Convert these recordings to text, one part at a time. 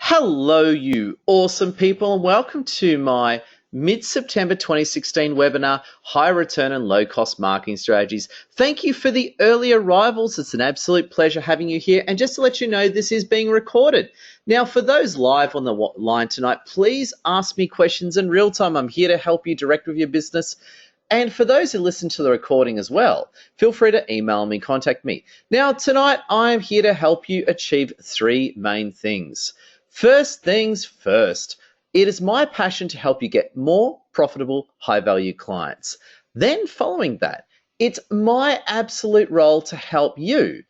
Hello, you awesome people, and welcome to my mid-September 2016 webinar, High Return and Low Cost Marketing Strategies. Thank you for the early arrivals. It's an absolute pleasure having you here. And just to let you know, this is being recorded. Now, for those live on the line tonight, please ask me questions in real time. I'm here to help you direct with your business. And for those who listen to the recording as well, feel free to email me, contact me. Now, tonight, I'm here to help you achieve three main things. First things first, it is my passion to help you get more profitable, high-value clients. Then following that, it's my absolute role to help you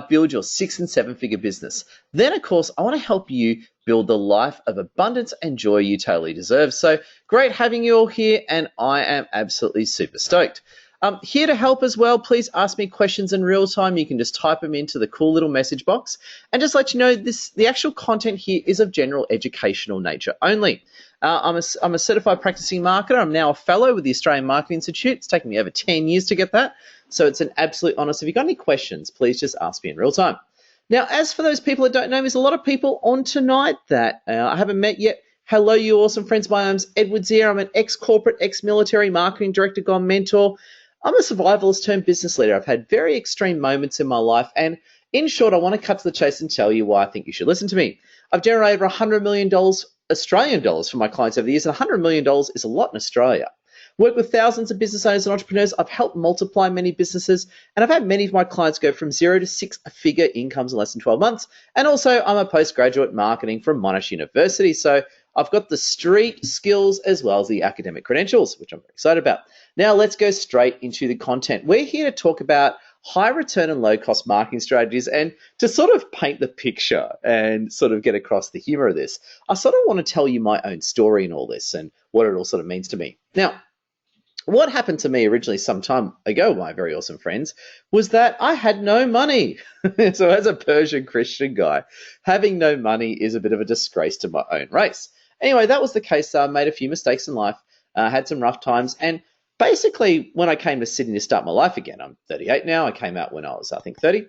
build your 6- and 7-figure business. Then, of course, I want to help you build the life of abundance and joy you totally deserve. So great having you all here, and I am absolutely super stoked. Here to help as well. Please ask me questions in real time. You can just type them into the cool little message box. And just let you know, the actual content here is of general educational nature only. I'm a certified practicing marketer. I'm now a fellow with the Australian Marketing Institute. It's taken me over 10 years to get that. So it's an absolute honor. So if you've got any questions, please just ask me in real time. Now, as for those people that don't know me, there's a lot of people on tonight that I haven't met yet. Hello, you awesome friends. My name's Edward Zia. I'm an ex-corporate, ex-military marketing director, gone mentor. I'm a survivalist turned business leader. I've had very extreme moments in my life, and in short, I want to cut to the chase and tell you why I think you should listen to me. I've generated over $100 million Australian dollars for my clients over the years, and $100 million is a lot in Australia. Worked with thousands of business owners and entrepreneurs. I've helped multiply many businesses, and I've had many of my clients go from 0 to 6-figure incomes in less than 12 months. And also, I'm a postgraduate marketing from Monash University, so I've got the street skills as well as the academic credentials, which I'm very excited about. Now, let's go straight into the content. We're here to talk about high return and low cost marketing strategies, and to sort of paint the picture and sort of get across the humor of this, I sort of want to tell you my own story in all this and what it all sort of means to me. Now, what happened to me originally some time ago, my very awesome friends, was that I had no money. So as a Persian Christian guy, having no money is a bit of a disgrace to my own race. Anyway, that was the case. I made a few mistakes in life, had some rough times, and basically when I came to Sydney to start my life again, I'm 38 now, I came out when I was, I think, 30,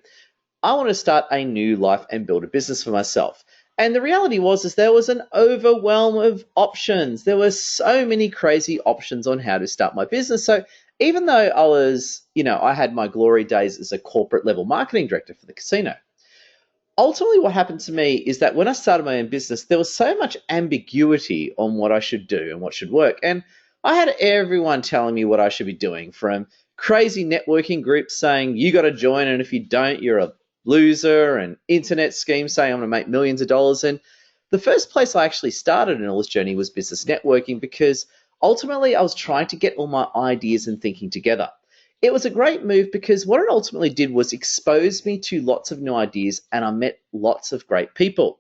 I wanted to start a new life and build a business for myself. And the reality is there was an overwhelm of options. There were so many crazy options on how to start my business. So even though I was, I had my glory days as a corporate level marketing director for the casino, ultimately what happened to me is that when I started my own business, there was so much ambiguity on what I should do and what should work. And I had everyone telling me what I should be doing, from crazy networking groups saying, you got to join, and if you don't, you're a loser, and internet schemes saying I'm going to make millions of dollars. And the first place I actually started in all this journey was business networking, because ultimately I was trying to get all my ideas and thinking together. It was a great move because what it ultimately did was expose me to lots of new ideas, and I met lots of great people.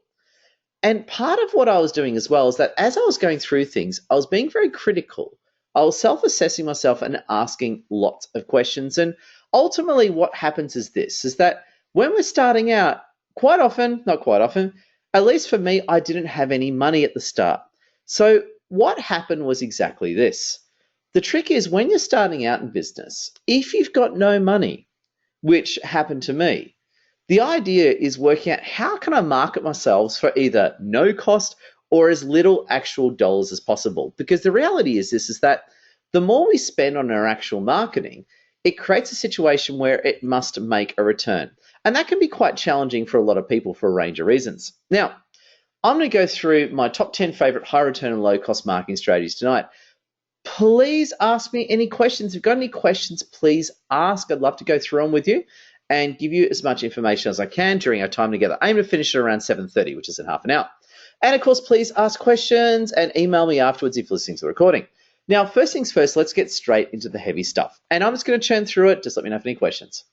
And part of what I was doing as well is that as I was going through things, I was being very critical. I was self-assessing myself and asking lots of questions. And ultimately what happens is this, is that when we're starting out, quite often, not quite often, at least for me, I didn't have any money at the start. So what happened was exactly this. The trick is when you're starting out in business, if you've got no money, which happened to me, the idea is working out how can I market myself for either no cost or as little actual dollars as possible. Because the reality is this, is that the more we spend on our actual marketing, it creates a situation where it must make a return. And that can be quite challenging for a lot of people for a range of reasons. Now, I'm going to go through my top 10 favorite high return and low cost marketing strategies tonight. Please ask me any questions. If you've got any questions, please ask. I'd love to go through them with you and give you as much information as I can during our time together. I aim to finish at around 7:30, which is in half an hour. And of course, please ask questions and email me afterwards if you're listening to the recording. Now, first things first, let's get straight into the heavy stuff. And I'm just going to churn through it. Just let me know if any questions.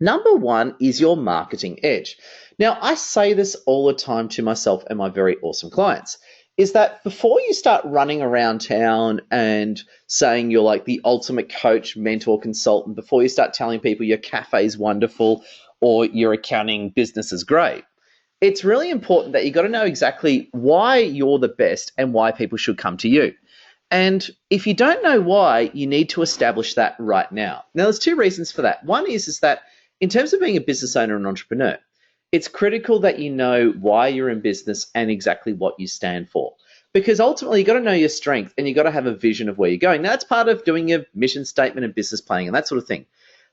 Number one is your marketing edge. Now, I say this all the time to myself and my very awesome clients, is that before you start running around town and saying you're like the ultimate coach, mentor, consultant, before you start telling people your cafe is wonderful or your accounting business is great, it's really important that you got to know exactly why you're the best and why people should come to you. And if you don't know why, you need to establish that right now. Now, there's two reasons for that. One is that in terms of being a business owner and entrepreneur, It's critical that you know why you're in business and exactly what you stand for. Because ultimately, you've got to know your strength and you've got to have a vision of where you're going. Now, that's part of doing your mission statement and business planning and that sort of thing.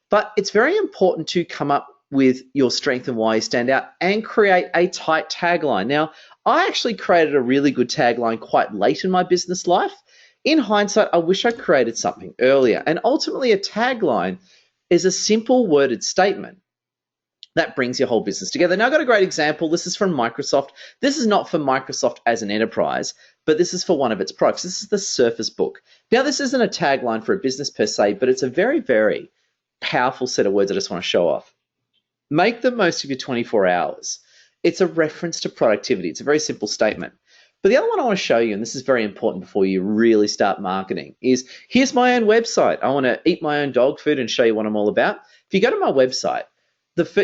But it's very important to come up with your strength and why you stand out and create a tight tagline. Now, I actually created a really good tagline quite late in my business life. In hindsight, I wish I created something earlier. And ultimately, a tagline is a simple worded statement that brings your whole business together. Now, I've got a great example. This is from Microsoft. This is not for Microsoft as an enterprise, but this is for one of its products. This is the Surface Book. Now, this isn't a tagline for a business per se, but it's a very, very powerful set of words I just want to show off. Make the most of your 24 hours. It's a reference to productivity. It's a very simple statement. But the other one I want to show you, and this is very important before you really start marketing, is here's my own website. I want to eat my own dog food and show you what I'm all about. If you go to my website,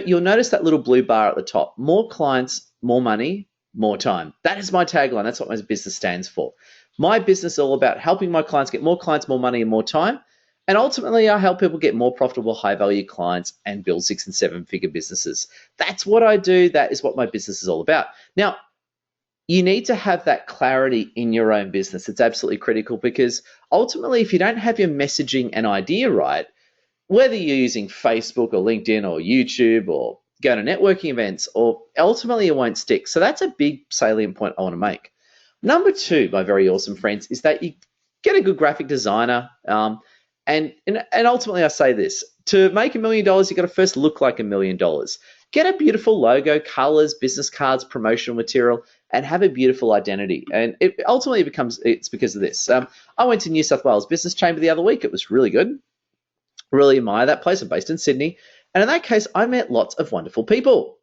you'll notice that little blue bar at the top. More clients, more money, more time. That is my tagline. That's what my business stands for. My business is all about helping my clients get more clients, more money, and more time. And ultimately, I help people get more profitable, high-value clients and build 6- and 7-figure businesses. That's what I do. That is what my business is all about. Now, you need to have that clarity in your own business. It's absolutely critical because ultimately, if you don't have your messaging and idea right, whether you're using Facebook or LinkedIn or YouTube or go to networking events, or ultimately it won't stick. So that's a big salient point I want to make. Number 2, my very awesome friends, is that you get a good graphic designer. And ultimately I say this, to make $1 million, you've got to first look like $1 million. Get a beautiful logo, colors, business cards, promotional material, and have a beautiful identity. And it ultimately it's because of this. I went to New South Wales Business Chamber the other week. It was really good. Really admire that place. I'm based in Sydney. And in that case, I met lots of wonderful people.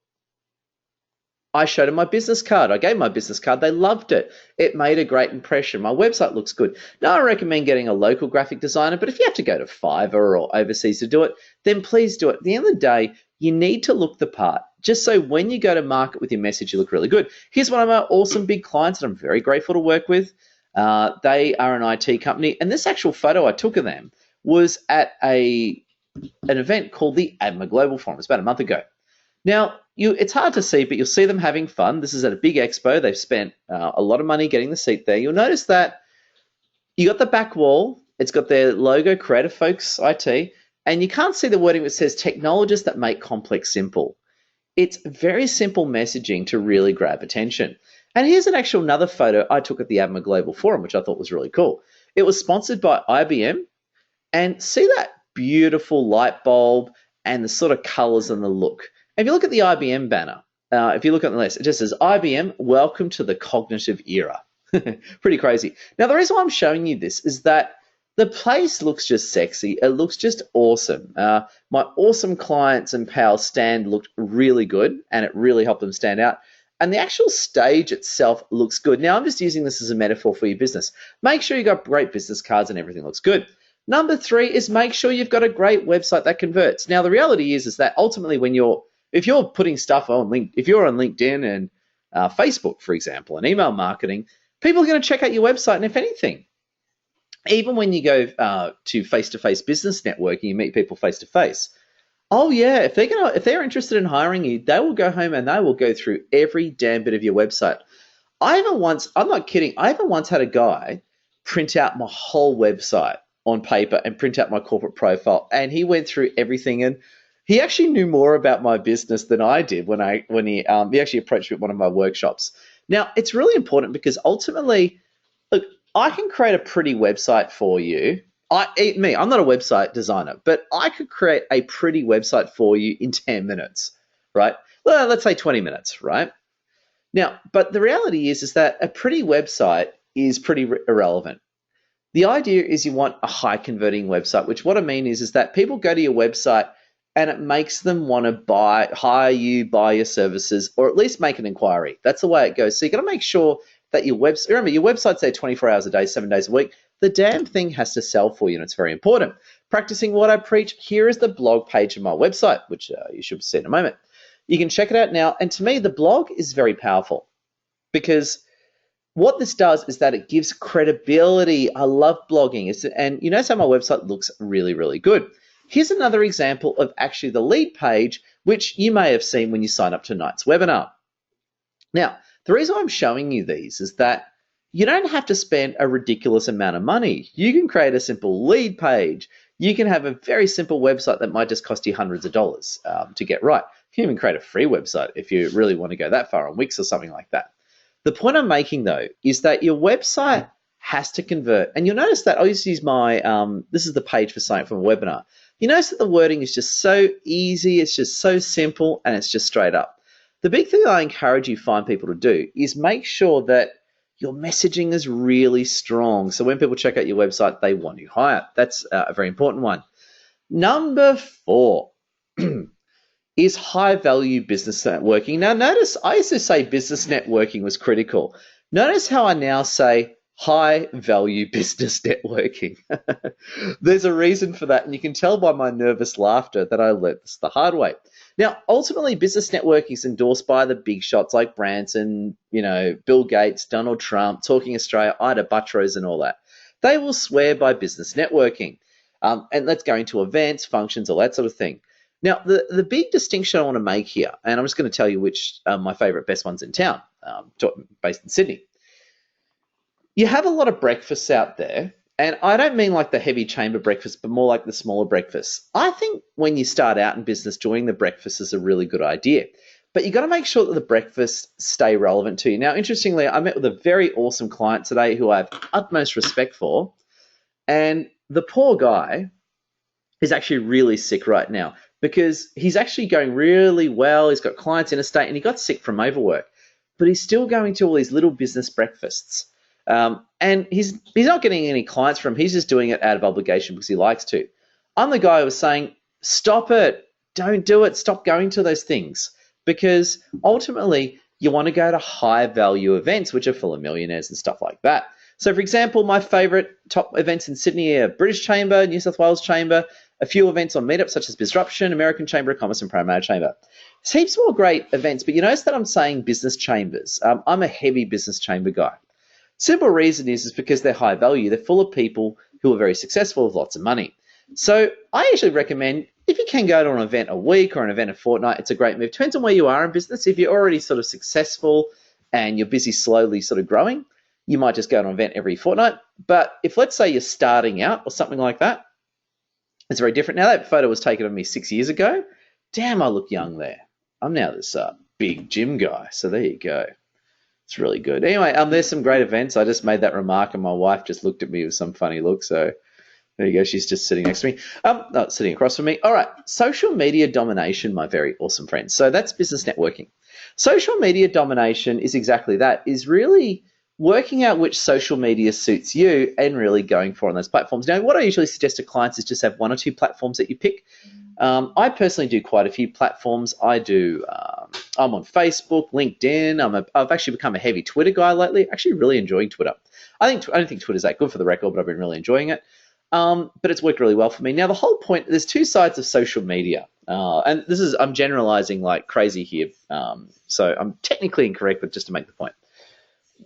I showed them my business card. I gave my business card. They loved it. It made a great impression. My website looks good. Now, I recommend getting a local graphic designer, but if you have to go to Fiverr or overseas to do it, then please do it. At the end of the day, you need to look the part, just so when you go to market with your message, you look really good. Here's one of my awesome big clients that I'm very grateful to work with. They are an IT company, and this actual photo I took of them was at an event called the ADMA Global Forum. It's about a month ago. Now, it's hard to see, but you'll see them having fun. This is at a big expo. They've spent a lot of money getting the seat there. You'll notice that you got the back wall. It's got their logo, Creative Folks IT, and you can't see the wording that says technologists that make complex simple. It's very simple messaging to really grab attention. And here's another photo I took at the ADMA Global Forum, which I thought was really cool. It was sponsored by IBM. And see that beautiful light bulb and the sort of colors and the look. If you look at the IBM banner, if you look at the list, it just says IBM, welcome to the cognitive era. Pretty crazy. Now, the reason why I'm showing you this is that the place looks just sexy. It looks just awesome. My awesome clients and pals stand looked really good, and it really helped them stand out. And the actual stage itself looks good. Now, I'm just using this as a metaphor for your business. Make sure you got great business cards and everything looks good. Number 3 is make sure you've got a great website that converts. Now, the reality is that ultimately if you're putting stuff on if you're on LinkedIn and Facebook, for example, and email marketing, people are going to check out your website. And if anything, even when you go to face-to-face business networking, you meet people face-to-face. Oh yeah, if they're interested in hiring you, they will go home and they will go through every damn bit of your website. I'm not kidding, I even once had a guy print out my whole website on paper and print out my corporate profile, and he went through everything, and he actually knew more about my business than I did when he actually approached me at one of my workshops. Now, it's really important because ultimately, look, I can create a pretty website for you. I'm not a website designer, but I could create a pretty website for you in 10 minutes, right? Well, let's say 20 minutes, right? Now, but the reality is that a pretty website is pretty irrelevant. The idea is you want a high converting website, which what I mean is that people go to your website and it makes them want to hire you, buy your services, or at least make an inquiry. That's the way it goes. So you got to make sure that your website's there 24 hours a day, 7 days a week. The damn thing has to sell for you, and it's very important. Practicing what I preach, here is the blog page of my website, which you should see in a moment. You can check it out now. And to me, the blog is very powerful because what this does is that it gives credibility. I love blogging. And you notice how my website looks really, really good. Here's another example of actually the lead page which you may have seen when you sign up to tonight's webinar. Now, the reason I'm showing you these is that you don't have to spend a ridiculous amount of money. You can create a simple lead page. You can have a very simple website that might just cost you hundreds of dollars to get right. You can even create a free website if you really want to go that far on Wix or something like that. The point I'm making, though, is that your website has to convert. And you'll notice that I'll just use my, this is the page for signing up for a webinar. You notice that the wording is just so easy, it's just so simple, and it's just straight up. The big thing I encourage you find people to do is make sure that your messaging is really strong. So when people check out your website, they want you higher. That's a very important one. Number 4 is high-value business networking. Now, notice I used to say business networking was critical. Notice how I now say high-value business networking. There's a reason for that, and you can tell by my nervous laughter that I learned this the hard way. Now, ultimately, business networking is endorsed by the big shots like Branson, Bill Gates, Donald Trump, Talking Australia, Ida Buttrose, and all that. They will swear by business networking. And let's go into events, functions, all that sort of thing. Now, the big distinction I want to make here, and I'm just going to tell you which my favourite best ones in town, based in Sydney. You have a lot of breakfasts out there, and I don't mean like the heavy chamber breakfast, but more like the smaller breakfasts. I think when you start out in business, joining the breakfast is a really good idea. But you've got to make sure that the breakfasts stay relevant to you. Now, interestingly, I met with a very awesome client today who I have utmost respect for, and the poor guy is actually really sick right now because he's actually going really well. He's got clients interstate, and he got sick from overwork. But he's still going to all these little business breakfasts. And he's not getting any clients from him. He's just doing it out of obligation because he likes to. I'm the guy who was saying, stop it. Don't do it. Stop going to those things. Because ultimately, you want to go to high-value events, which are full of millionaires and stuff like that. So, for example, my favourite top events in Sydney are British Chamber, New South Wales Chamber, a few events on meetups such as Disruption, American Chamber of Commerce, and Parramatta Chamber. There's heaps more great events, but you notice that I'm saying business chambers. I'm a heavy business chamber guy. Simple reason is because they're high value. They're full of people who are very successful with lots of money. So I actually recommend, if you can go to an event a week or an event a fortnight, it's a great move. Depends on where you are in business. If you're already sort of successful and you're busy slowly sort of growing, you might just go to an event every fortnight. But if, let's say, you're starting out or something like that, it's very different. Now, that photo was taken of me 6 years ago. Damn, I look young there. I'm now this big gym guy. So there you go. It's really good. Anyway, there's some great events. I just made that remark and my wife just looked at me with some funny look. So there you go. She's just sitting next to me. Sitting across from me. All right. Social media domination, my very awesome friends. So that's business networking. Social media domination is exactly that, is really working out which social media suits you and really going for on those platforms. Now, what I usually suggest to clients is just have 1 or 2 platforms that you pick. I personally do quite a few platforms. I'm on Facebook, LinkedIn. I've actually become a heavy Twitter guy lately. Actually, really enjoying Twitter. I don't think Twitter's that good for the record, but I've been really enjoying it. But it's worked really well for me. Now, the whole point, there's 2 sides of social media, and I'm generalizing like crazy here, so I'm technically incorrect, but just to make the point.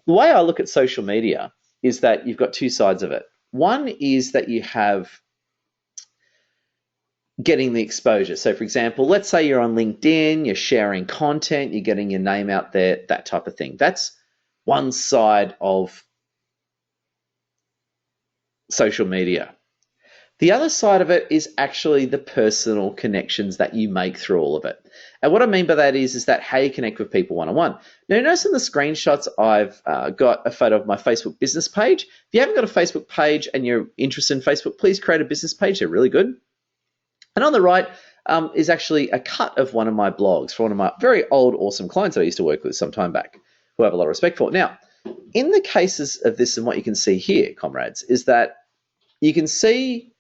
The way I look at social media is that you've got 2 sides of it. One is that you have getting the exposure. So, for example, let's say you're on LinkedIn, you're sharing content, you're getting your name out there, that type of thing. That's one side of social media. The other side of it is actually the personal connections that you make through all of it. And what I mean by that is that how you connect with people one-on-one. Now, notice in the screenshots, I've got a photo of my Facebook business page. If you haven't got a Facebook page and you're interested in Facebook, please create a business page. They're really good. And on the right is actually a cut of one of my blogs for one of my very old, awesome clients that I used to work with some time back, who I have a lot of respect for. Now, in the cases of this, and what you can see here, comrades, is that you can see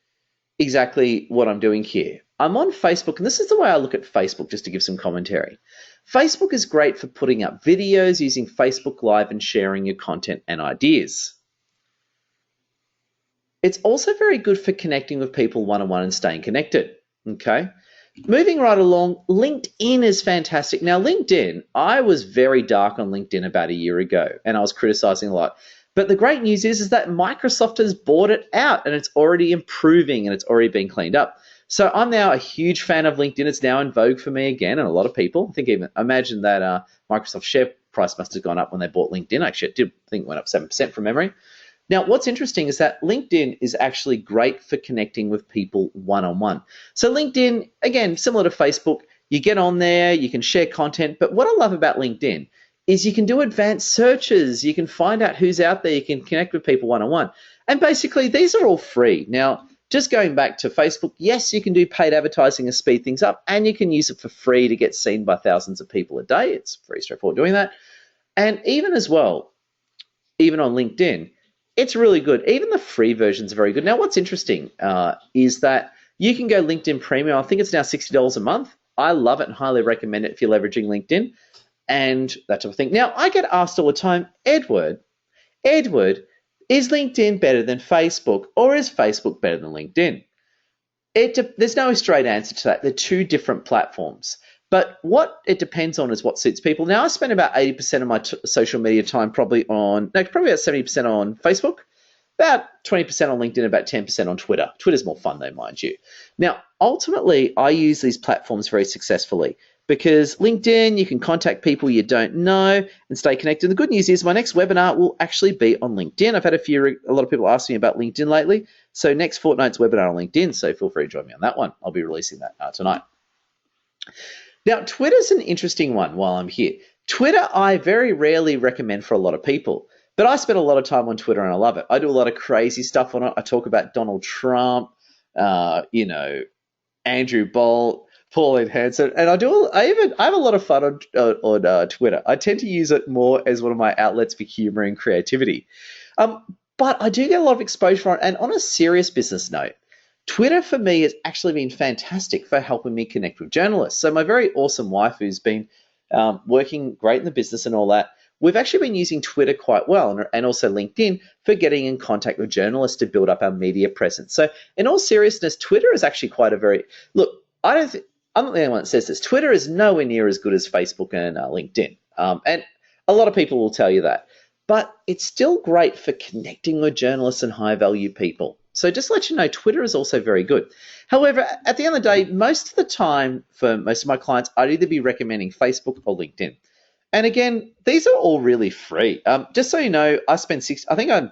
exactly what I'm doing here. I'm on Facebook, and this is the way I look at Facebook, just to give some commentary. Facebook is great for putting up videos using Facebook Live and sharing your content and ideas. It's also very good for connecting with people one-on-one and staying connected, okay? Moving right along, LinkedIn is fantastic. Now, LinkedIn, I was very dark on LinkedIn about a year ago, and I was criticizing a lot. But the great news is that Microsoft has bought it out, and it's already improving, and it's already been cleaned up. So I'm now a huge fan of LinkedIn. It's now in vogue for me again, and a lot of people. I think even imagine that Microsoft share price must have gone up when they bought LinkedIn. Actually, it did. I think it went up 7% from memory. Now, what's interesting is that LinkedIn is actually great for connecting with people one-on-one. So LinkedIn, again, similar to Facebook, you get on there, you can share content. But what I love about LinkedIn is you can do advanced searches. You can find out who's out there. You can connect with people one-on-one. And basically, these are all free. Now, just going back to Facebook, yes, you can do paid advertising to speed things up, and you can use it for free to get seen by thousands of people a day. It's very straightforward doing that. And even as well, even on LinkedIn, it's really good. Even the free versions are very good. Now, what's interesting is that you can go LinkedIn Premium. I think it's now $60 a month. I love it and highly recommend it if you're leveraging LinkedIn and that type of thing. Now, I get asked all the time, Edward, is LinkedIn better than Facebook, or is Facebook better than LinkedIn? There's no straight answer to that. They're two different platforms. But what it depends on is what suits people. Now, I spend about 80% of my social media time probably about 70% on Facebook, about 20% on LinkedIn, about 10% on Twitter. Twitter's more fun though, mind you. Now, ultimately, I use these platforms very successfully because LinkedIn, you can contact people you don't know and stay connected. The good news is my next webinar will actually be on LinkedIn. I've had a lot of people ask me about LinkedIn lately. So next fortnight's webinar on LinkedIn, so feel free to join me on that one. I'll be releasing that tonight. Now, Twitter's an interesting one while I'm here. Twitter, I very rarely recommend for a lot of people, but I spend a lot of time on Twitter and I love it. I do a lot of crazy stuff on it. I talk about Donald Trump, Andrew Bolt, Pauline Hanson, and I have a lot of fun on Twitter. I tend to use it more as one of my outlets for humor and creativity. But I do get a lot of exposure on it. And on a serious business note, Twitter for me has actually been fantastic for helping me connect with journalists. So my very awesome wife, who's been working great in the business and all that, we've actually been using Twitter quite well and also LinkedIn for getting in contact with journalists to build up our media presence. So in all seriousness, Twitter is actually quite a very – look, I'm not the only one that says this. Twitter is nowhere near as good as Facebook and LinkedIn. And a lot of people will tell you that. But it's still great for connecting with journalists and high-value people. So just to let you know, Twitter is also very good. However, at the end of the day, most of the time for most of my clients, I'd either be recommending Facebook or LinkedIn. And again, these are all really free. Just so you know, I spend I think I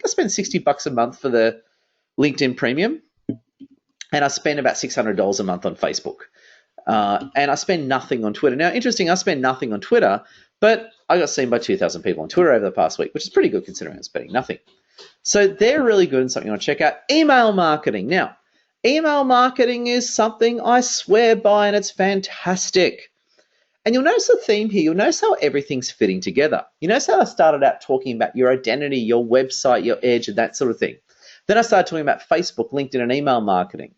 spend $60 a month for the LinkedIn Premium, and I spend about $600 a month on Facebook. And I spend nothing on Twitter. Now, interesting, I spend nothing on Twitter, but I got seen by 2,000 people on Twitter over the past week, which is pretty good considering I'm spending nothing. So they're really good and something you want to check out. Email marketing. Now, email marketing is something I swear by, and it's fantastic. And you'll notice the theme here. You'll notice how everything's fitting together. You notice how I started out talking about your identity, your website, your edge, and that sort of thing. Then I started talking about Facebook, LinkedIn, and email marketing.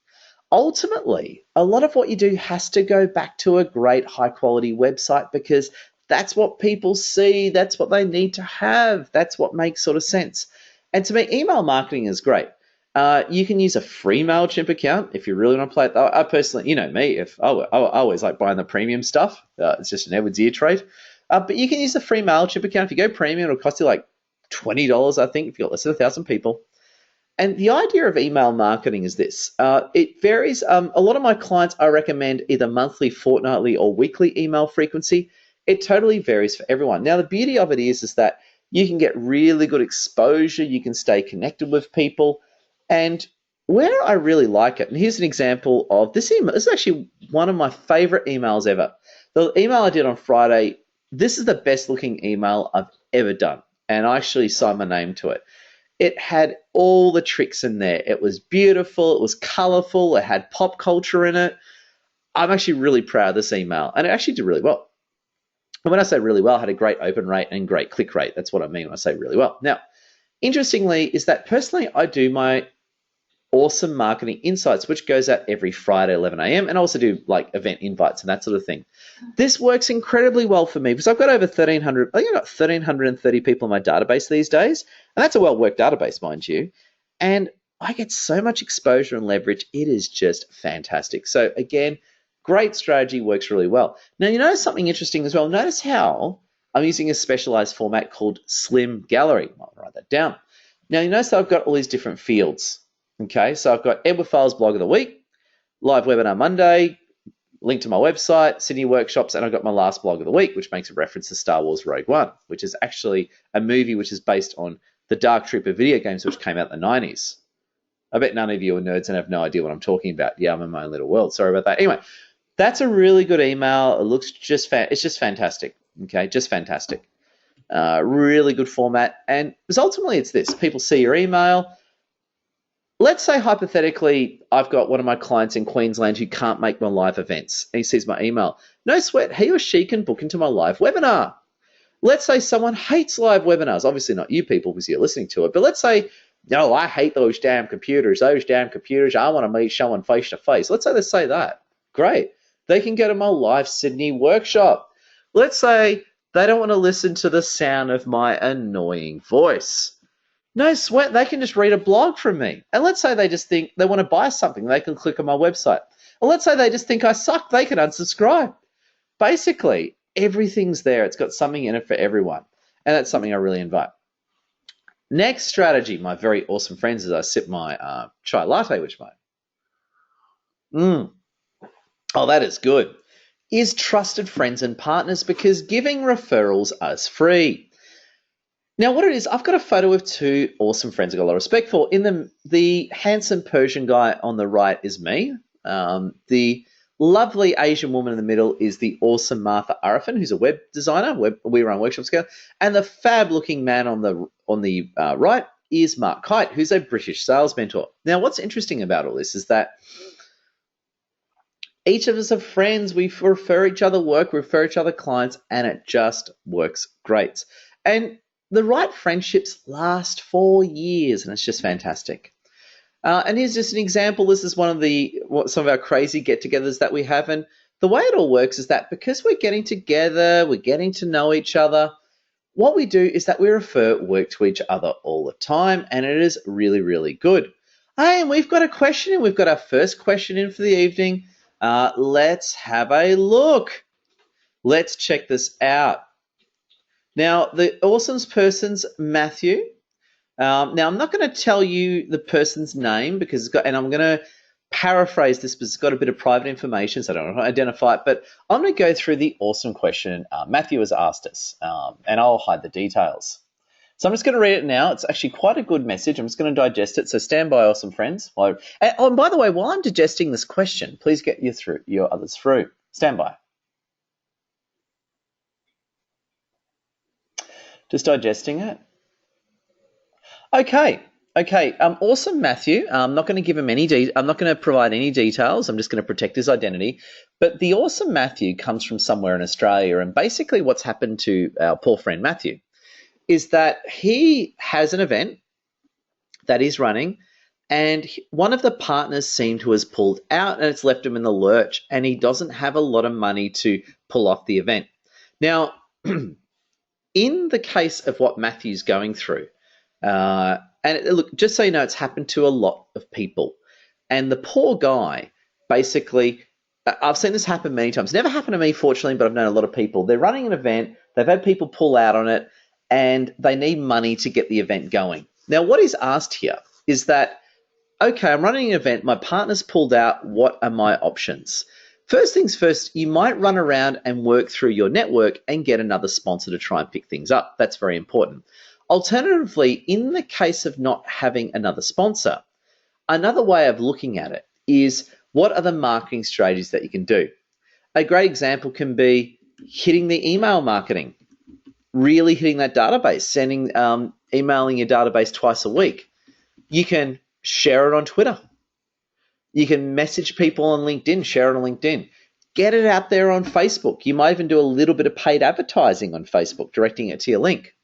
Ultimately, a lot of what you do has to go back to a great high-quality website because that's what people see. That's what they need to have. That's what makes sort of sense. And to me, email marketing is great. You can use a free MailChimp account if you really want to play it. I personally, you know me, I always like buying the premium stuff. It's just an Edward Zia trade. But you can use the free MailChimp account. If you go premium, it'll cost you like $20, I think, if you've got less than 1,000 people. And the idea of email marketing is this. It varies. A lot of my clients, I recommend either monthly, fortnightly, or weekly email frequency. It totally varies for everyone. Now, the beauty of it is that you can get really good exposure. You can stay connected with people. And where I really like it, and here's an example of this email. This is actually one of my favorite emails ever. The email I did on Friday, this is the best looking email I've ever done. And I actually signed my name to it. It had all the tricks in there. It was beautiful. It was colorful. It had pop culture in it. I'm actually really proud of this email. And it actually did really well. And when I say really well, it had a great open rate and great click rate. That's what I mean when I say really well. Now, interestingly, is that personally I do my awesome marketing insights, which goes out every Friday, 11 a.m. And I also do like event invites and that sort of thing. This works incredibly well for me because I've got over 1,300, I think I've got 1,330 people in my database these days. And that's a well-worked database, mind you. And I get so much exposure and leverage. It is just fantastic. So again, great strategy, works really well. Now, you notice something interesting as well. Notice how I'm using a specialized format called Slim Gallery. I'll write that down. Now, you notice that I've got all these different fields. Okay, so I've got Edward Files Blog of the Week, live webinar Monday, link to my website, Sydney workshops, and I've got my last blog of the week, which makes a reference to Star Wars Rogue One, which is actually a movie which is based on the Dark Trooper video games, which came out in the 90s. I bet none of you are nerds and have no idea what I'm talking about. Yeah, I'm in my own little world. Sorry about that. Anyway, that's a really good email. It looks it's just fantastic. Okay, just fantastic. Really good format. And ultimately it's this. People see your email. Let's say hypothetically I've got one of my clients in Queensland who can't make my live events. And he sees my email. No sweat, he or she can book into my live webinar. Let's say someone hates live webinars. Obviously not you people because you're listening to it. But let's say, no, I hate those damn computers. I want to meet someone face to face. Let's say they say that. Great. They can go to my live Sydney workshop. Let's say they don't want to listen to the sound of my annoying voice. No sweat, they can just read a blog from me. And let's say they just think they want to buy something. They can click on my website. Or let's say they just think I suck. They can unsubscribe. Basically, everything's there. It's got something in it for everyone. And that's something I really invite. Next strategy, my very awesome friends, as I sip my chai latte, which oh, that is good, is trusted friends and partners, because giving referrals is free. Now, what it is, I've got a photo of two awesome friends I've got a lot of respect for. In the handsome Persian guy on the right is me. The lovely Asian woman in the middle is the awesome Martha Arafin, who's a web designer. We run workshops together. And the fab-looking man on the right is Mark Kite, who's a British sales mentor. Now, what's interesting about all this is that each of us are friends. We refer each other work, we refer each other clients, and it just works great. And the right friendships last 4 years, and it's just fantastic. And here's just an example. This is one of some of our crazy get-togethers that we have. And the way it all works is that because we're getting together, we're getting to know each other, what we do is that we refer work to each other all the time, and it is really, really good. Hey, and we've got a question in. We've got our first question in for the evening. Let's have a look. Let's check this out. Now, the awesome person's Matthew. Now, I'm not going to tell you the person's name because and I'm going to paraphrase this because it's got a bit of private information, so I don't want to identify it. But I'm going to go through the awesome question Matthew has asked us, and I'll hide the details. So I'm just going to read it now. It's actually quite a good message. I'm just going to digest it. So stand by, awesome friends. And by the way, while I'm digesting this question, please get your others through. Stand by. Just digesting it. Okay. Awesome, Matthew. I'm not going to give him I'm not going to provide any details. I'm just going to protect his identity. But the awesome Matthew comes from somewhere in Australia, and basically what's happened to our poor friend Matthew is that he has an event that he's running, and one of the partners seemed to have pulled out, and it's left him in the lurch, and he doesn't have a lot of money to pull off the event. Now, in the case of what Matthew's going through, and look, just so you know, it's happened to a lot of people. And the poor guy, basically, I've seen this happen many times. Never happened to me, fortunately, but I've known a lot of people. They're running an event, they've had people pull out on it, and they need money to get the event going. Now, what he's asked here is that, okay, I'm running an event, my partner's pulled out, what are my options? First things first, you might run around and work through your network and get another sponsor to try and pick things up. That's very important. Alternatively, in the case of not having another sponsor, another way of looking at it is what are the marketing strategies that you can do? A great example can be hitting the email marketing, really hitting that database, emailing your database twice a week. You can share it on Twitter. You can message people on LinkedIn, share it on LinkedIn. Get it out there on Facebook. You might even do a little bit of paid advertising on Facebook, directing it to your link.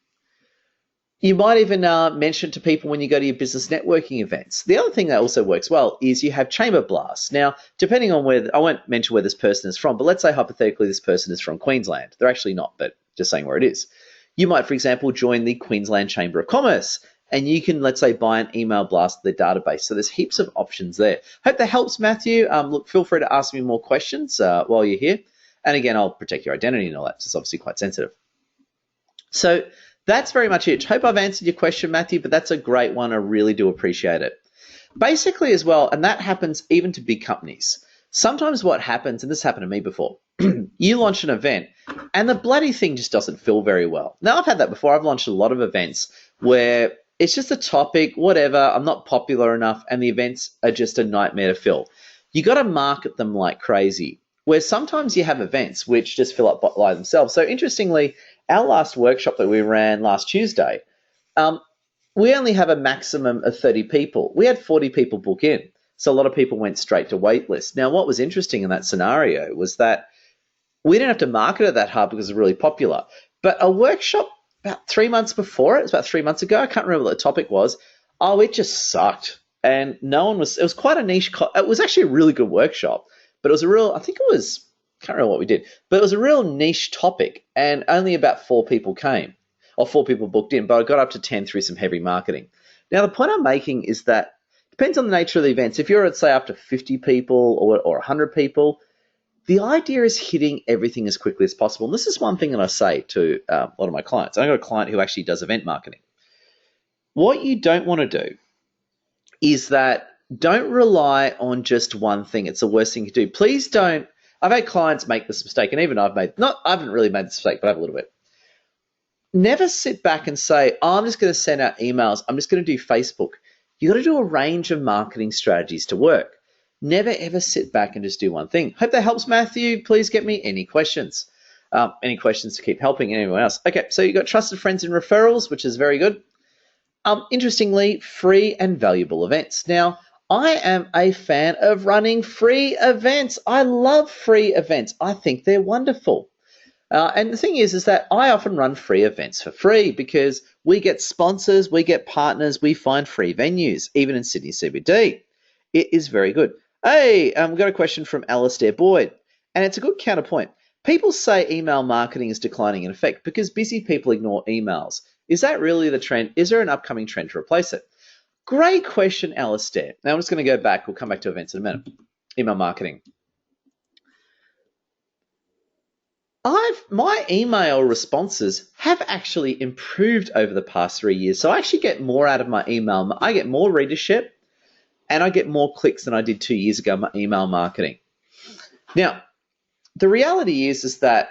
You might even mention it to people when you go to your business networking events. The other thing that also works well is you have chamber blasts. Now, depending on I won't mention where this person is from, but let's say hypothetically this person is from Queensland. They're actually not, but just saying where it is. You might, for example, join the Queensland Chamber of Commerce, and you can, let's say, buy an email blast to their database. So there's heaps of options there. Hope that helps, Matthew. Look, feel free to ask me more questions while you're here. And again, I'll protect your identity and all that. It's obviously quite sensitive. So that's very much it. Hope I've answered your question, Matthew, but that's a great one. I really do appreciate it. Basically, as well, and that happens even to big companies. Sometimes what happens, and this happened to me before, you launch an event and the bloody thing just doesn't feel very well. Now, I've had that before. I've launched a lot of events where it's just a topic, whatever, I'm not popular enough, and the events are just a nightmare to fill. You got to market them like crazy, where sometimes you have events which just fill up by themselves. So interestingly, our last workshop that we ran last Tuesday, um, we only have a maximum of 30 people. We had 40 people book in. So a lot of people went straight to waitlist. Now, what was interesting in that scenario was that we didn't have to market it that hard because it was really popular. But a workshop about 3 months before it was about 3 months ago, I can't remember what the topic was. Oh, it just sucked. And no one was, it was quite a niche, it was actually a really good workshop, but it was a real, I think it was, can't remember what we did, but it was a real niche topic and only about 4 people came or 4 people booked in, but I got up to 10 through some heavy marketing. Now, the point I'm making is that it depends on the nature of the events. If you're at, say, up to 50 people or 100 people, the idea is hitting everything as quickly as possible. And this is one thing that I say to a lot of my clients. I've got a client who actually does event marketing. What you don't want to do is that don't rely on just one thing. It's the worst thing you do. Please don't. I've had clients make this mistake, and even I haven't really made this mistake, but I have a little bit. Never sit back and say, oh, I'm just going to send out emails. I'm just going to do Facebook. You got to do a range of marketing strategies to work. Never, ever sit back and just do one thing. Hope that helps, Matthew. Please get me any questions. Any questions to keep helping anyone else. Okay, so you've got trusted friends and referrals, which is very good. Interestingly, free and valuable events. Now, I am a fan of running free events. I love free events. I think they're wonderful. And the thing is that I often run free events for free because we get sponsors, we get partners, we find free venues, even in Sydney CBD. It is very good. Hey, we've got a question from Alistair Boyd, and it's a good counterpoint. People say email marketing is declining in effect because busy people ignore emails. Is that really the trend? Is there an upcoming trend to replace it? Great question, Alistair. Now I'm just going to go back. We'll come back to events in a minute. Email marketing. My email responses have actually improved over the past 3 years. So I actually get more out of my email. I get more readership and I get more clicks than I did 2 years ago in my email marketing. Now, the reality is that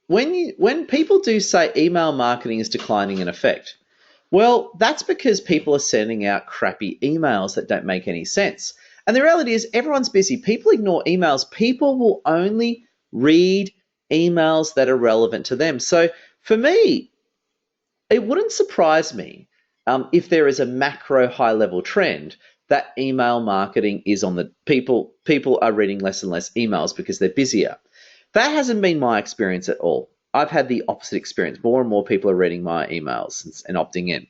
when people do say email marketing is declining in effect, well, that's because people are sending out crappy emails that don't make any sense. And the reality is everyone's busy. People ignore emails. People will only read emails that are relevant to them. So for me, it wouldn't surprise me if there is a macro high-level trend that email marketing is on the people are reading less and less emails because they're busier. That hasn't been my experience at all. I've had the opposite experience. More and more people are reading my emails and opting in.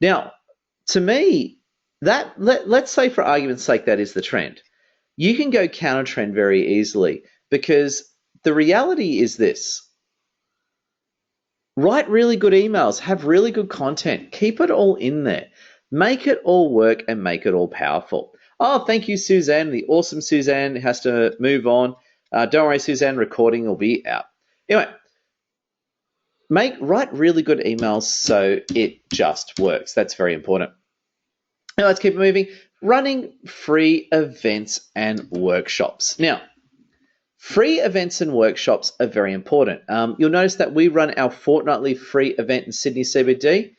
Now, to me, let's say for argument's sake that is the trend. You can go counter trend very easily because the reality is this. Write really good emails, have really good content, keep it all in there. Make it all work and make it all powerful. Oh, thank you, Suzanne. The awesome Suzanne has to move on. Don't worry, Suzanne, recording will be out. Anyway, write really good emails so it just works. That's very important. Now let's keep it moving. Running free events and workshops. Now, free events and workshops are very important. You'll notice that we run our fortnightly free event in Sydney CBD.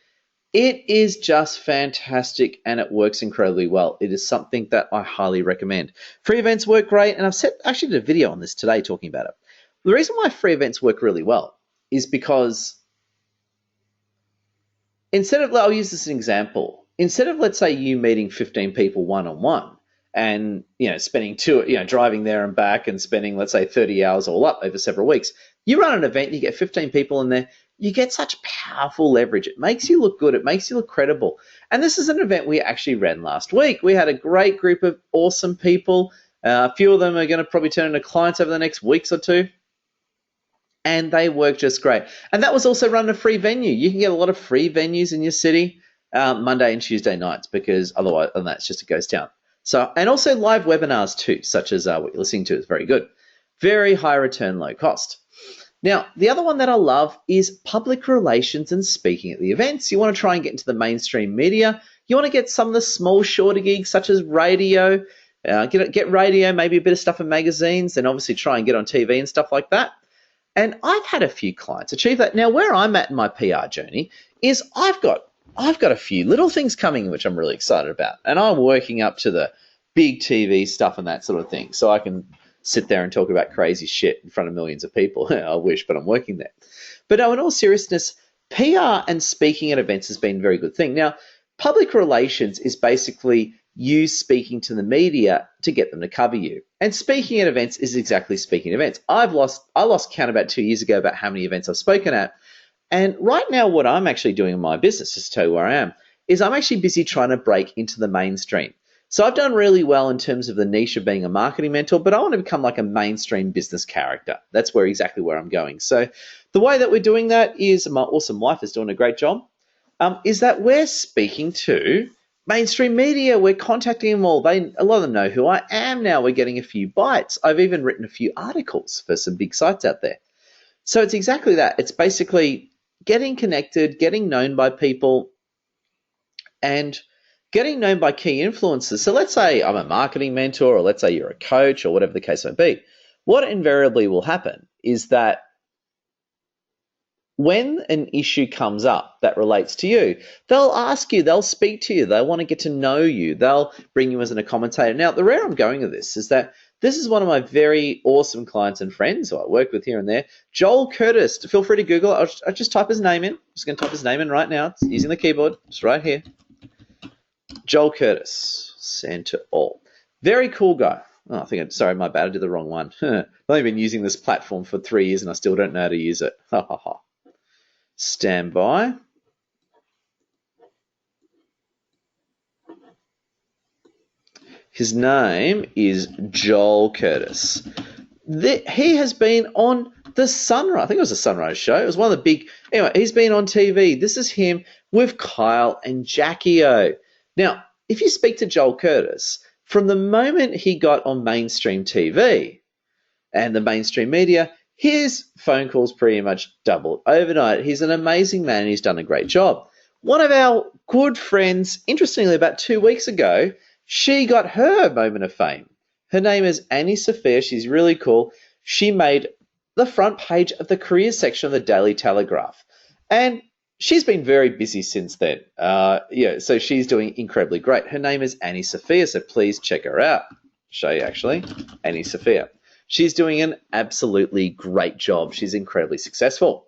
It is just fantastic and it works incredibly well. It is something that I highly recommend. Free events work great, and I've actually did a video on this today talking about it. The reason why free events work really well is because I'll use this as an example. Instead of, let's say, you meeting 15 people one-on-one and, spending driving there and back and spending, let's say, 30 hours all up over several weeks, you run an event, you get 15 people in there, you get such powerful leverage. It makes you look good. It makes you look credible. And this is an event we actually ran last week. We had a great group of awesome people. A few of them are going to probably turn into clients over the next weeks or two. And they work just great. And that was also run a free venue. You can get a lot of free venues in your city Monday and Tuesday nights because otherwise than that, it's just a ghost town. So, and also live webinars too, such as what you're listening to is very good. Very high return, low cost. Now, the other one that I love is public relations and speaking at the events. You want to try and get into the mainstream media. You want to get some of the small, shorter gigs such as radio, get radio, maybe a bit of stuff in magazines, then obviously try and get on TV and stuff like that. And I've had a few clients achieve that. Now, where I'm at in my PR journey is I've got a few little things coming which I'm really excited about, and I'm working up to the big TV stuff and that sort of thing, so I can sit there and talk about crazy shit in front of millions of people. I wish, but I'm working there. But no, in all seriousness, PR and speaking at events has been a very good thing. Now, public relations is basically you speaking to the media to get them to cover you. And speaking at events is exactly speaking at events. I lost count about 2 years ago about how many events I've spoken at. And right now what I'm actually doing in my business, just to tell you where I am, is I'm actually busy trying to break into the mainstream. So I've done really well in terms of the niche of being a marketing mentor, but I want to become like a mainstream business character. That's exactly where I'm going. So the way that we're doing that is, my awesome wife is doing a great job, is that we're speaking to mainstream media. We're contacting them all. A lot of them know who I am now. We're getting a few bites. I've even written a few articles for some big sites out there. So it's exactly that. It's basically getting connected, getting known by people, and getting known by key influencers. So let's say I'm a marketing mentor, or let's say you're a coach, or whatever the case may be. What invariably will happen is that when an issue comes up that relates to you, they'll ask you, they'll speak to you, they'll want to get to know you, they'll bring you as a commentator. Now, the where I'm going with this is that this is one of my very awesome clients and friends who I work with here and there, Joel Curtis. Feel free to Google it. I'll just type his name in. I'm just going to type his name in right now. It's using the keyboard. It's right here. Joel Curtis, send to all. Very cool guy. Oh, sorry, my bad. I did the wrong one. I've only been using this platform for 3 years and I still don't know how to use it. Ha ha ha. Stand by. His name is Joel Curtis. He has been on the Sunrise. I think it was a Sunrise show. It was one of the big. Anyway, he's been on TV. This is him with Kyle and Jackie O. Now, if you speak to Joel Curtis, from the moment he got on mainstream TV and the mainstream media, his phone calls pretty much doubled overnight. He's an amazing man and he's done a great job. One of our good friends, interestingly, about 2 weeks ago, she got her moment of fame. Her name is Annie Sophia. She's really cool. She made the front page of the careers section of the Daily Telegraph. And she's been very busy since then. So she's doing incredibly great. Her name is Annie Sophia, so please check her out. I'll show you, actually. Annie Sophia. She's doing an absolutely great job. She's incredibly successful.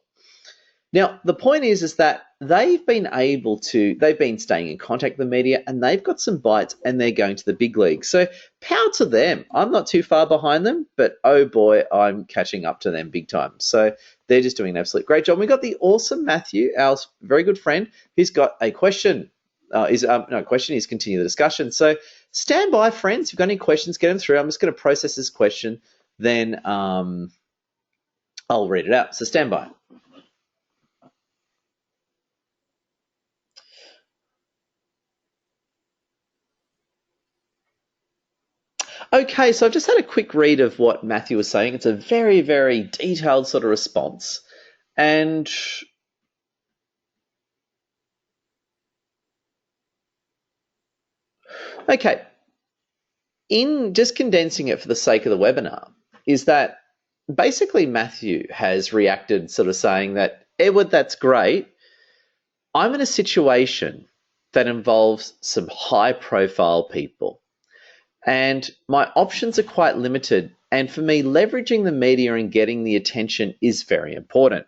Now, the point is that they've been staying in contact with the media and they've got some bites and they're going to the big leagues. So power to them. I'm not too far behind them, but oh boy, I'm catching up to them big time. So they're just doing an absolute great job. We've got the awesome Matthew, our very good friend, who's got a question. He's continue the discussion. So stand by, friends. If you've got any questions, get them through. I'm just going to process this question, then I'll read it out. So stand by. Okay, so I've just had a quick read of what Matthew was saying. It's a very, very detailed sort of response. And okay, in just condensing it for the sake of the webinar, is that basically Matthew has reacted sort of saying that, Edward, that's great. I'm in a situation that involves some high-profile people. And my options are quite limited. And for me, leveraging the media and getting the attention is very important.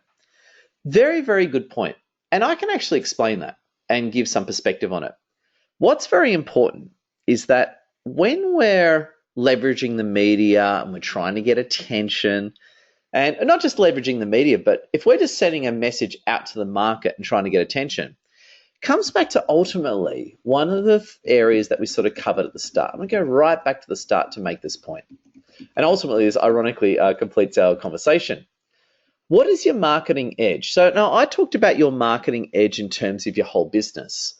Very, very good point. And I can actually explain that and give some perspective on it. What's very important is that when we're leveraging the media and we're trying to get attention, and not just leveraging the media, but if we're just sending a message out to the market and trying to get attention, comes back to ultimately one of the areas that we sort of covered at the start. I'm going to go right back to the start to make this point. And ultimately, this ironically completes our conversation. What is your marketing edge? So now I talked about your marketing edge in terms of your whole business.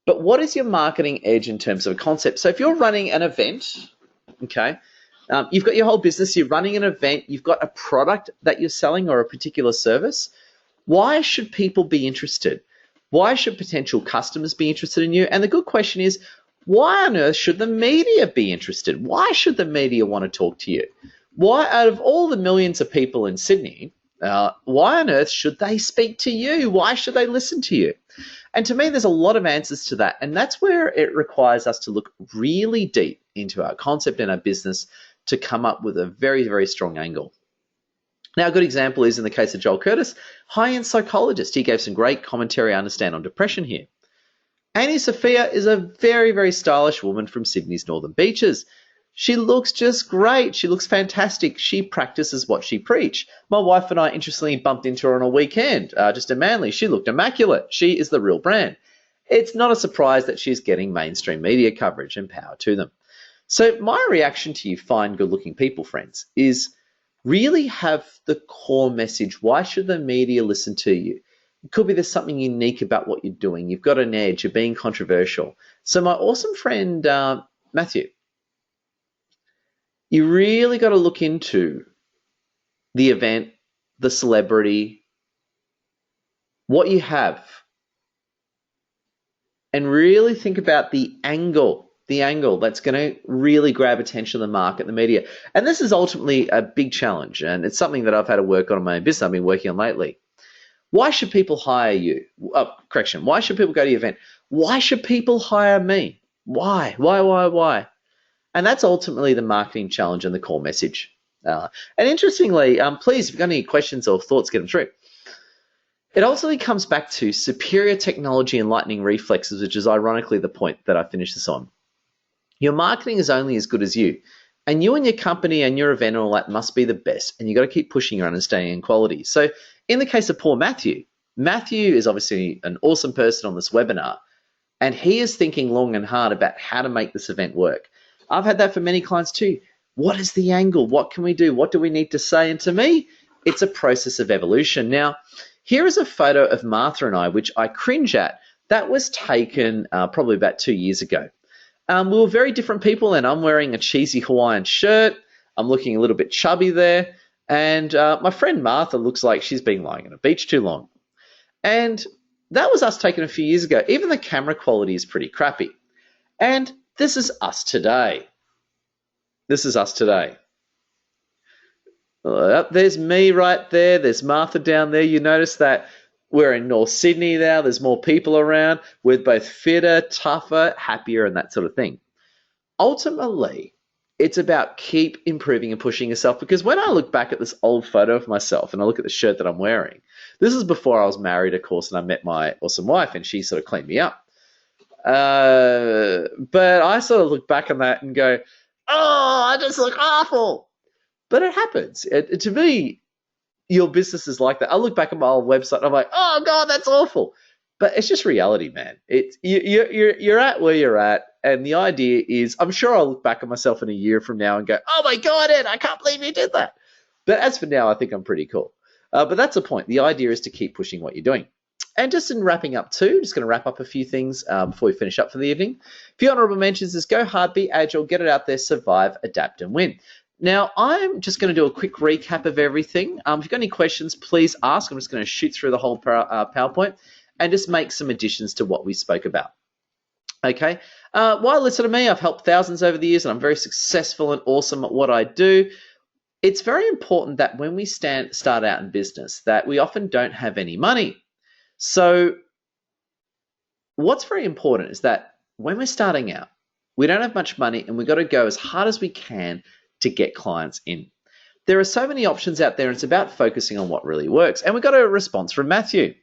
But what is your marketing edge in terms of a concept? So if you're running an event, okay, you've got your whole business, you're running an event, you've got a product that you're selling or a particular service, why should people be interested? Why should potential customers be interested in you? And the good question is, why on earth should the media be interested? Why should the media want to talk to you? Why, out of all the millions of people in Sydney, why on earth should they speak to you? Why should they listen to you? And to me, there's a lot of answers to that. And that's where it requires us to look really deep into our concept and our business to come up with a very, very strong angle. Now, a good example is in the case of Joel Curtis, high-end psychologist. He gave some great commentary, I understand, on depression here. Annie Sophia is a very, very stylish woman from Sydney's Northern Beaches. She looks just great. She looks fantastic. She practices what she preaches. My wife and I, interestingly, bumped into her on a weekend, just in Manly. She looked immaculate. She is the real brand. It's not a surprise that she's getting mainstream media coverage, and power to them. So my reaction to you fine, good-looking people, friends, is really have the core message. Why should the media listen to you? It could be there's something unique about what you're doing. You've got an edge. You're being controversial. So my awesome friend, Matthew, you really got to look into the event, the celebrity, what you have, and really think about the angle that's going to really grab attention of the market, the media. And this is ultimately a big challenge, and it's something that I've had to work on in my own business. I've been working on lately. Why should people hire you? Why should people go to your event? Why should people hire me? Why? And that's ultimately the marketing challenge and the core message. And interestingly, please, if you've got any questions or thoughts, get them through. It ultimately comes back to superior technology and lightning reflexes, which is ironically the point that I finished this on. Your marketing is only as good as you. And you and your company and your event and all that must be the best. And you've got to keep pushing your understanding and quality. So in the case of poor Matthew is obviously an awesome person on this webinar. And he is thinking long and hard about how to make this event work. I've had that for many clients too. What is the angle? What can we do? What do we need to say? And to me, it's a process of evolution. Now, here is a photo of Martha and I, which I cringe at. That was taken probably about 2 years ago. We were very different people, and I'm wearing a cheesy Hawaiian shirt. I'm looking a little bit chubby there. And my friend Martha looks like she's been lying on a beach too long. And that was us taken a few years ago. Even the camera quality is pretty crappy. And this is us today. There's me right there. There's Martha down there. You notice that we're in North Sydney now. There's more people around. We're both fitter, tougher, happier, and that sort of thing. Ultimately, it's about keep improving and pushing yourself, because when I look back at this old photo of myself and I look at the shirt that I'm wearing, this is before I was married, of course, and I met my awesome wife, and she sort of cleaned me up. But I sort of look back on that and go, oh, I just look awful. But it happens. To me, your business is like that. I look back at my old website and I'm like, oh God, that's awful. But it's just reality, man. You're at where you're at. And the idea is, I'm sure I'll look back at myself in a year from now and go, oh my God, Ed, I can't believe you did that. But as for now, I think I'm pretty cool. But that's the point. The idea is to keep pushing what you're doing. And just in wrapping up too, just going to wrap up a few things before we finish up for the evening. A few honourable mentions is go hard, be agile, get it out there, survive, adapt and win. Now, I'm just going to do a quick recap of everything. If you've got any questions, please ask. I'm just going to shoot through the whole PowerPoint and just make some additions to what we spoke about. Okay. While listen to me, I've helped thousands over the years and I'm very successful and awesome at what I do. It's very important that when we start out in business that we often don't have any money. So what's very important is that when we're starting out, we don't have much money and we've got to go as hard as we can to get clients in. There are so many options out there and it's about focusing on what really works. And we got a response from Matthew.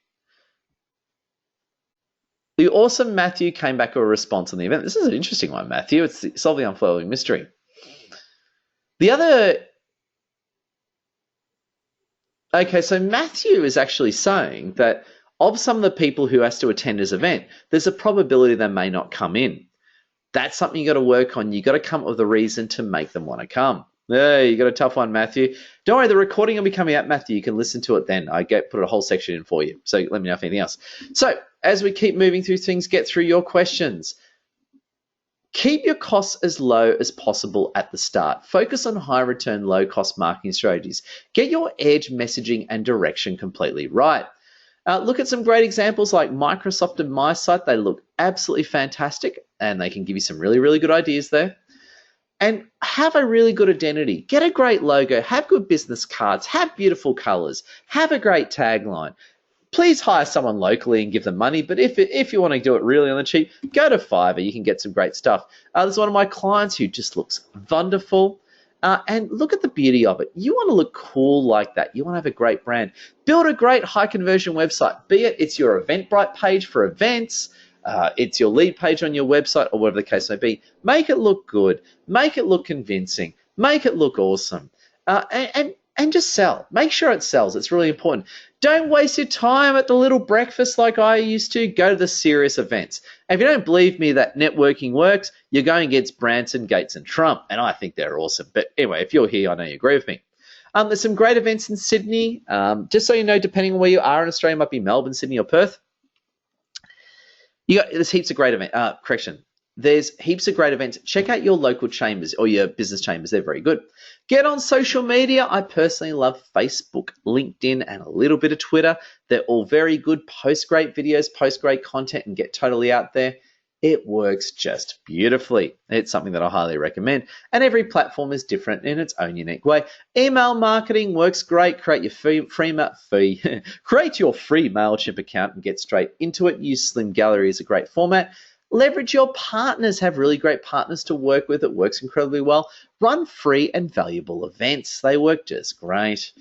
The awesome Matthew came back with a response on the event. This is an interesting one, Matthew. It's solving the unfolding mystery. The other... Okay, so Matthew is actually saying that of some of the people who has to attend his event, there's a probability they may not come in. That's something you got to work on. You got to come up with a reason to make them want to come. You got a tough one, Matthew. Don't worry, the recording will be coming out, Matthew. You can listen to it then. Put a whole section in for you. So let me know if anything else. So as we keep moving through things, get through your questions. Keep your costs as low as possible at the start. Focus on high return, low cost marketing strategies. Get your edge, messaging, and direction completely right. Look at some great examples like Microsoft and MySite. They look absolutely fantastic, and they can give you some really, really good ideas there. And have a really good identity. Get a great logo. Have good business cards. Have beautiful colors. Have a great tagline. Please hire someone locally and give them money. But if you want to do it really on the cheap, go to Fiverr. You can get some great stuff. There's one of my clients who just looks wonderful. And look at the beauty of it. You want to look cool like that. You want to have a great brand. Build a great high conversion website. Be it's your Eventbrite page for events, it's your lead page on your website, or whatever the case may be. Make it look good. Make it look convincing. Make it look awesome. And just sell. Make sure it sells. It's really important. Don't waste your time at the little breakfast like I used to. Go to the serious events. And if you don't believe me that networking works, you're going against Branson, Gates, and Trump, and I think they're awesome. But anyway, if you're here, I know you agree with me. There's some great events in Sydney. Just so you know, depending on where you are in Australia, it might be Melbourne, Sydney, or Perth. There's heaps of great events. There's heaps of great events. Check out your local chambers or your business chambers. They're very good. Get on social media. I personally love Facebook, LinkedIn, and a little bit of Twitter. They're all very good. Post great videos, post great content, and get totally out there. It works just beautifully. It's something that I highly recommend. And every platform is different in its own unique way. Email marketing works great. Create your create your free MailChimp account and get straight into it. Use Slim Gallery as a great format. Leverage your partners. Have really great partners to work with. It works incredibly well. Run free and valuable events. They work just great.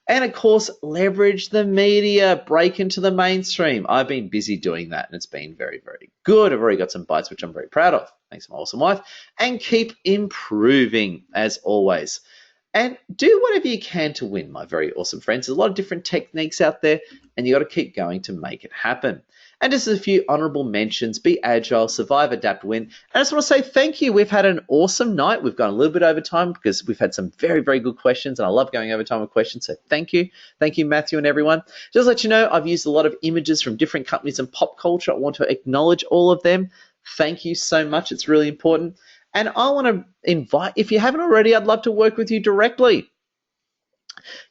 And of course, leverage the media. Break into the mainstream. I've been busy doing that, and it's been very, very good. I've already got some bites, which I'm very proud of. Thanks to my awesome wife. And keep improving, as always. And do whatever you can to win, my very awesome friends. There's a lot of different techniques out there, and you got to keep going to make it happen. And just a few honourable mentions. Be agile, survive, adapt, win. And I just want to say thank you. We've had an awesome night. We've gone a little bit over time because we've had some very, very good questions, and I love going over time with questions. So thank you. Thank you, Matthew and everyone. Just to let you know, I've used a lot of images from different companies and pop culture. I want to acknowledge all of them. Thank you so much. It's really important. And I want to invite, if you haven't already, I'd love to work with you directly.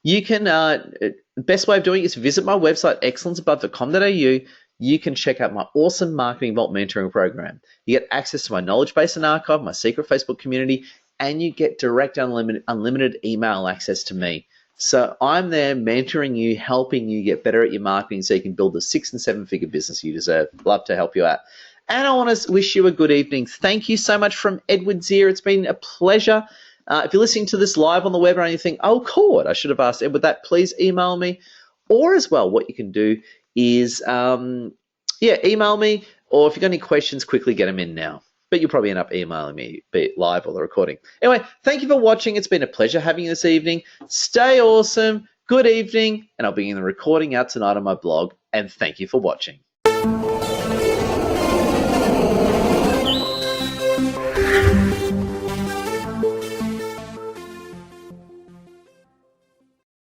You can, the best way of doing it is visit my website, excellenceabove.com.au. You can check out my awesome Marketing Vault mentoring program. You get access to my knowledge base and archive, my secret Facebook community, and you get direct unlimited email access to me. So I'm there mentoring you, helping you get better at your marketing so you can build the 6- and 7-figure business you deserve. Love to help you out. And I want to wish you a good evening. Thank you so much from Edward Zia. It's been a pleasure. If you're listening to this live on the webinar and you think, oh, cool, I should have asked Edward that, please email me. Or as well, what you can do is, email me, or if you've got any questions, quickly get them in now. But you'll probably end up emailing me, be it live or the recording. Anyway, thank you for watching. It's been a pleasure having you this evening. Stay awesome. Good evening. And I'll be in the recording out tonight on my blog. And thank you for watching.